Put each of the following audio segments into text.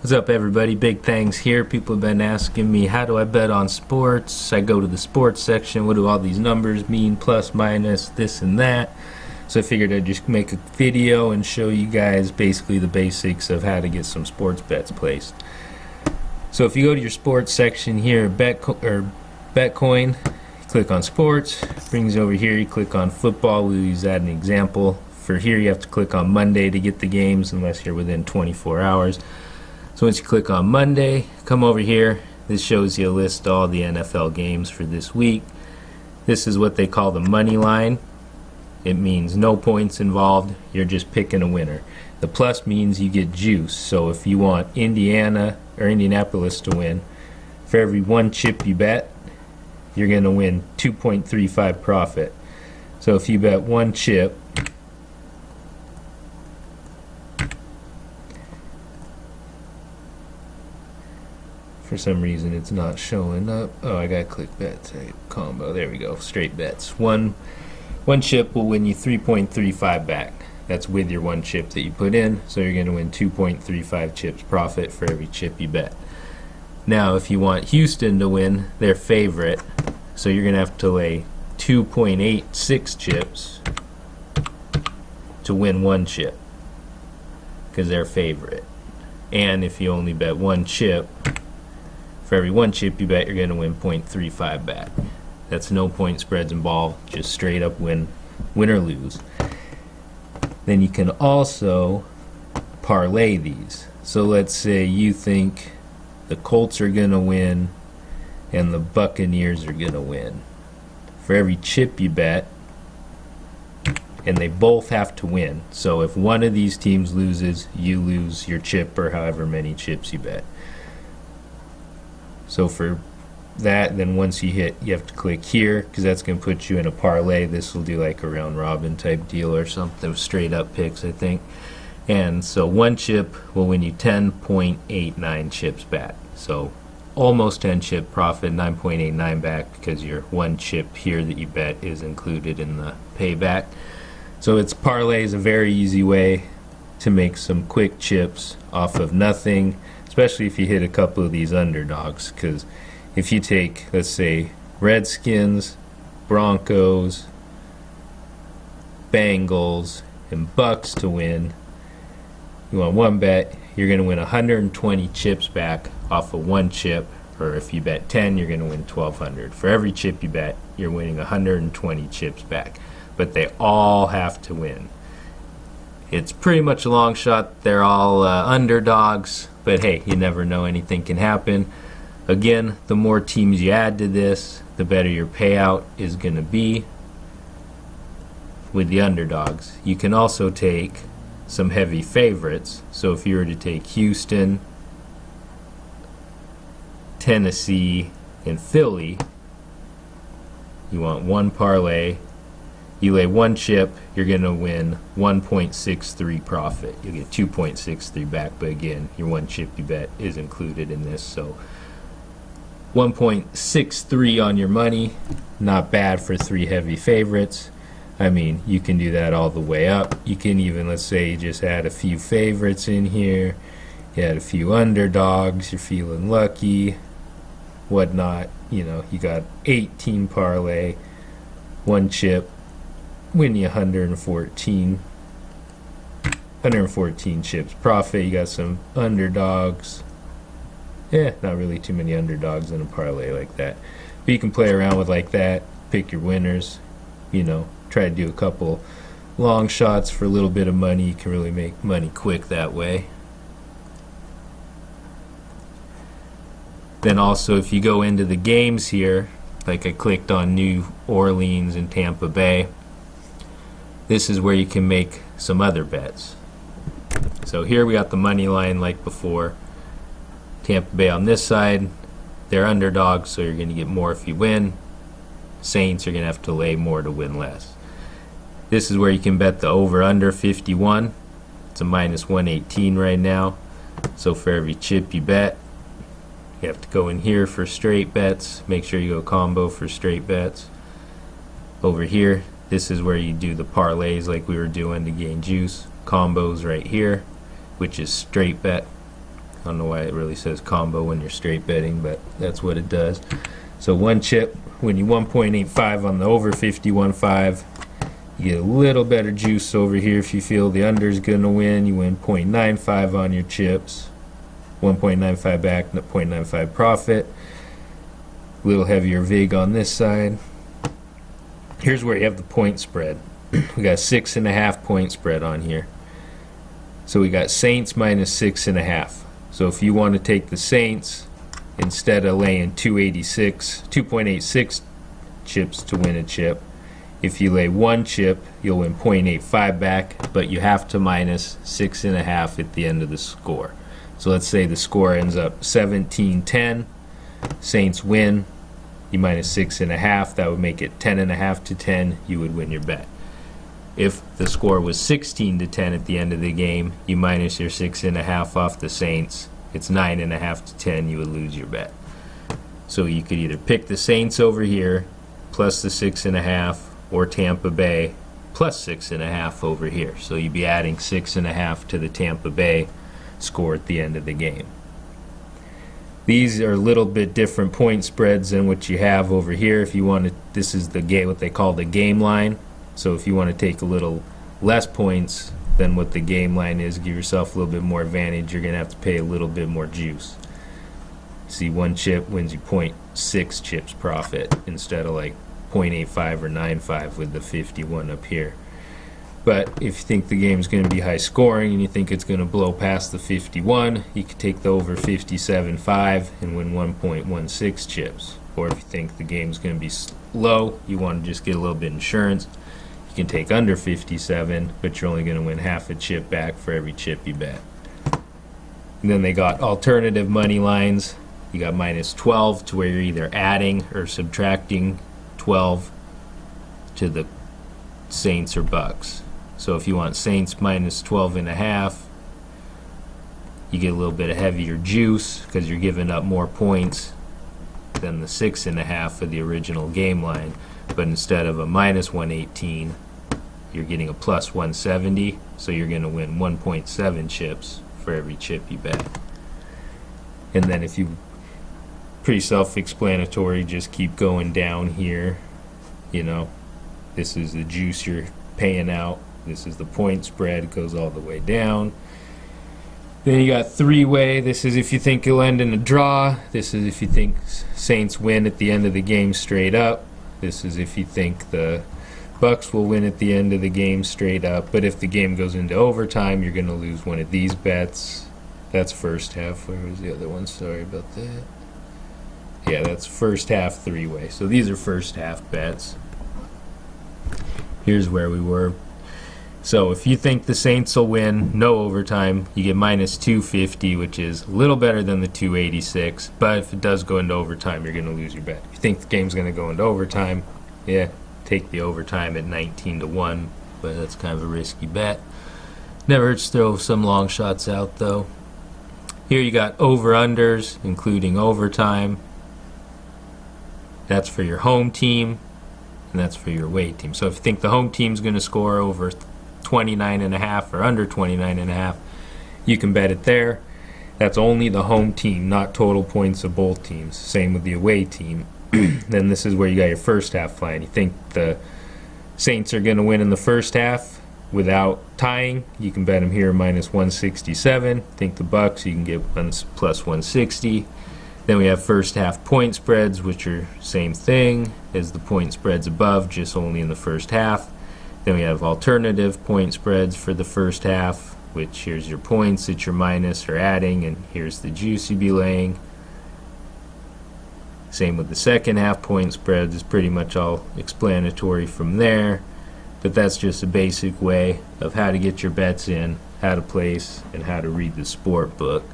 What's up, everybody? Big Thanks here. People have been asking me, how do I bet on sports? I go to the sports section. What do all these numbers mean? Plus, minus, this and that. So I figured I'd just make a video and show you guys basically the basics of how to get some sports bets placed. So if you go to your sports section here, Betcoin, click on sports, brings you over here, you click on football. We'll use that as an example. For here, you have to click on Monday to get the games unless you're within 24 hours. So once you click on Monday, come over here. This shows you a list of all the NFL games for this week. This is what they call the money line. It means no points involved. You're just picking a winner. The plus means you get juice. So if you want Indiana or Indianapolis to win, for every one chip you bet, you're going to win 2.35 profit. So if you bet one chip, for some reason it's not showing up. Oh, I gotta click bet type combo. There we go. Straight bets. One chip will win you 3.35 back. That's with your one chip that you put in. So you're gonna win 2.35 chips profit for every chip you bet. Now, if you want Houston to win, their favorite, so you're gonna have to lay 2.86 chips to win one chip because they're favorite. And if you only bet one chip, for every one chip you bet, you're going to win 0.35 back. That's no point spreads involved, just straight up win or lose. Then you can also parlay these. So let's say you think the Colts are going to win and the Buccaneers are going to win. For every chip you bet, and they both have to win. So if one of these teams loses, you lose your chip or however many chips you bet. So for that, then once you hit, you have to click here because that's going to put you in a parlay. This will do like a round robin type deal or something, straight up picks, I think. And so one chip will win you 10.89 chips back. So almost 10 chip profit, 9.89 back because your one chip here that you bet is included in the payback. So it's parlay is a very easy way to make some quick chips off of nothing, especially if you hit a couple of these underdogs. Because if you take, let's say, Redskins, Broncos, Bengals, and Bucks to win, you want one bet, you're going to win 120 chips back off of one chip. Or if you bet 10, you're going to win 1,200. For every chip you bet, you're winning 120 chips back. But they all have to win. It's pretty much a long shot. They're all underdogs. But hey, you never know. Anything can happen. Again, the more teams you add to this, the better your payout is going to be with the underdogs. You can also take some heavy favorites. So if you were to take Houston, Tennessee, and Philly, you want one parlay. You lay one chip, you're going to win 1.63 profit. You'll get 2.63 back, but again, your one chip you bet is included in this. So 1.63 on your money, not bad for three heavy favorites. I mean, you can do that all the way up. You can even, let's say, you just add a few favorites in here. You add a few underdogs, you're feeling lucky, whatnot. You know, you got 18 parlay, one chip, win you 114 chips profit. You got some underdogs. Not really too many underdogs in a parlay like that, but you can play around with like that, pick your winners, you know, try to do a couple long shots for a little bit of money. You can really make money quick that way. Then also, if you go into the games here, like I clicked on New Orleans and Tampa Bay, this is where you can make some other bets. So here we got the money line like before. Tampa Bay on this side, they're underdogs, so you're going to get more if you win. Saints are going to have to lay more to win less. This is where you can bet the over-under 51. It's a minus 118 right now. So for every chip you bet, you have to go in here for straight bets. Make sure you go combo for straight bets. Over here, this is where you do the parlays like we were doing to gain juice. Combos right here, which is straight bet. I don't know why it really says combo when you're straight betting, but that's what it does. So one chip, when you 1.85 on the over 51.5, you get a little better juice over here. If you feel the under is going to win, you win 0.95 on your chips. 1.95 back, 0.95 profit. A little heavier vig on this side. Here's where you have the point spread. We got 6.5 point spread on here. So we got Saints minus 6.5. So if you want to take the Saints, instead of laying 2.86 chips to win a chip, if you lay one chip, you'll win 0.85 back, but you have to minus 6.5 at the end of the score. So let's say the score ends up 17-10, Saints win, you minus 6.5, that would make it 10.5 to 10, you would win your bet. If the score was 16-10 at the end of the game, you minus your 6.5 off the Saints, it's 9.5 to 10, you would lose your bet. So you could either pick the Saints over here, plus the 6.5, or Tampa Bay plus 6.5 over here. So you'd be adding 6.5 to the Tampa Bay score at the end of the game. These are a little bit different point spreads than what you have over here. If you want to, this is the game, what they call the game line. So if you want to take a little less points than what the game line is, give yourself a little bit more advantage, you're going to have to pay a little bit more juice. See, one chip wins you 0.6 chips profit instead of like 0.85 or 9.5 with the 51 up here. But if you think the game is going to be high scoring and you think it's going to blow past the 51, you could take the over 57.5 and win 1.16 chips. Or if you think the game is going to be low, you want to just get a little bit of insurance, you can take under 57, but you're only going to win half a chip back for every chip you bet. And then they got alternative money lines. You got minus 12 to where you're either adding or subtracting 12 to the Saints or Bucks. So if you want Saints minus 12.5, you get a little bit of heavier juice because you're giving up more points than the 6.5 of the original game line. But instead of a minus 118, you're getting a plus 170, so you're going to win 1.7 chips for every chip you bet. And then if you, pretty self-explanatory, just keep going down here. You know, this is the juice you're paying out. This is the point spread, it goes all the way down. Then you got three-way. This is if you think it'll end in a draw. This is if you think Saints win at the end of the game straight up. This is if you think the Bucks will win at the end of the game straight up. But if the game goes into overtime, you're going to lose one of these bets. That's first half. Where was the other one? Sorry about that. Yeah, that's first half three-way. So these are first half bets. Here's where we were. So if you think the Saints will win, no overtime, you get minus 250, which is a little better than the 286. But if it does go into overtime, you're going to lose your bet. If you think the game's going to go into overtime, yeah, take the overtime at 19-1. But that's kind of a risky bet. Never hurts to throw some long shots out, though. Here you got over-unders, including overtime. That's for your home team, and that's for your away team. So if you think the home team's going to score over 29.5 or under 29.5, you can bet it there. That's only the home team, not total points of both teams. Same with the away team. Then this is where you got your first half line. You think the Saints are going to win in the first half without tying, you can bet them here minus 167. Think the Bucks, you can get plus 160. Then we have first half point spreads, which are same thing as the point spreads above, just only in the first half. Then we have alternative point spreads for the first half, which here's your points that you're minus or adding, and here's the juice you'd be laying. Same with the second half point spreads, is pretty much all explanatory from there. But that's just a basic way of how to get your bets in, how to place, and how to read the sport book.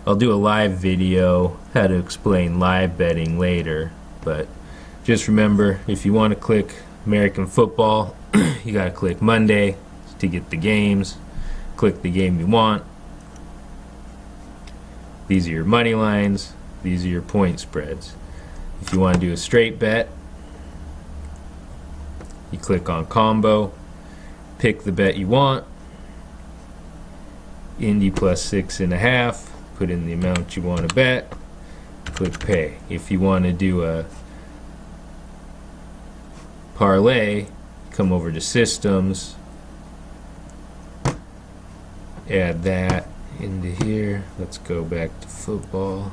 I'll do a live video how to explain live betting later, but just remember, if you want to click American football, you got to click Monday to get the games. Click the game you want. These are your money lines. These are your point spreads. If you want to do a straight bet, you click on combo, pick the bet you want. Indy plus 6.5. put in the amount you want to bet, click pay. If you want to do a parlay, come over to systems, add that into here. Let's go back to football.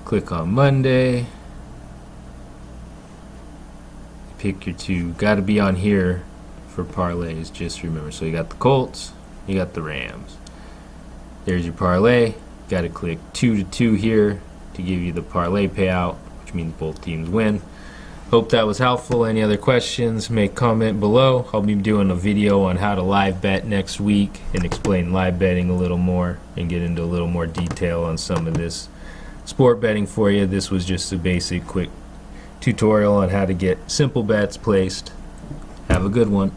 Click on Monday. Pick your two. Got to be on here for parlays, just remember. So you got the Colts, you got the Rams. There's your parlay. Got to click 2 to 2 here to give you the parlay payout, which means both teams win. Hope that was helpful. Any other questions, make comment below. I'll be doing a video on how to live bet next week and explain live betting a little more and get into a little more detail on some of this sport betting for you. This was just a basic quick tutorial on how to get simple bets placed. Have a good one.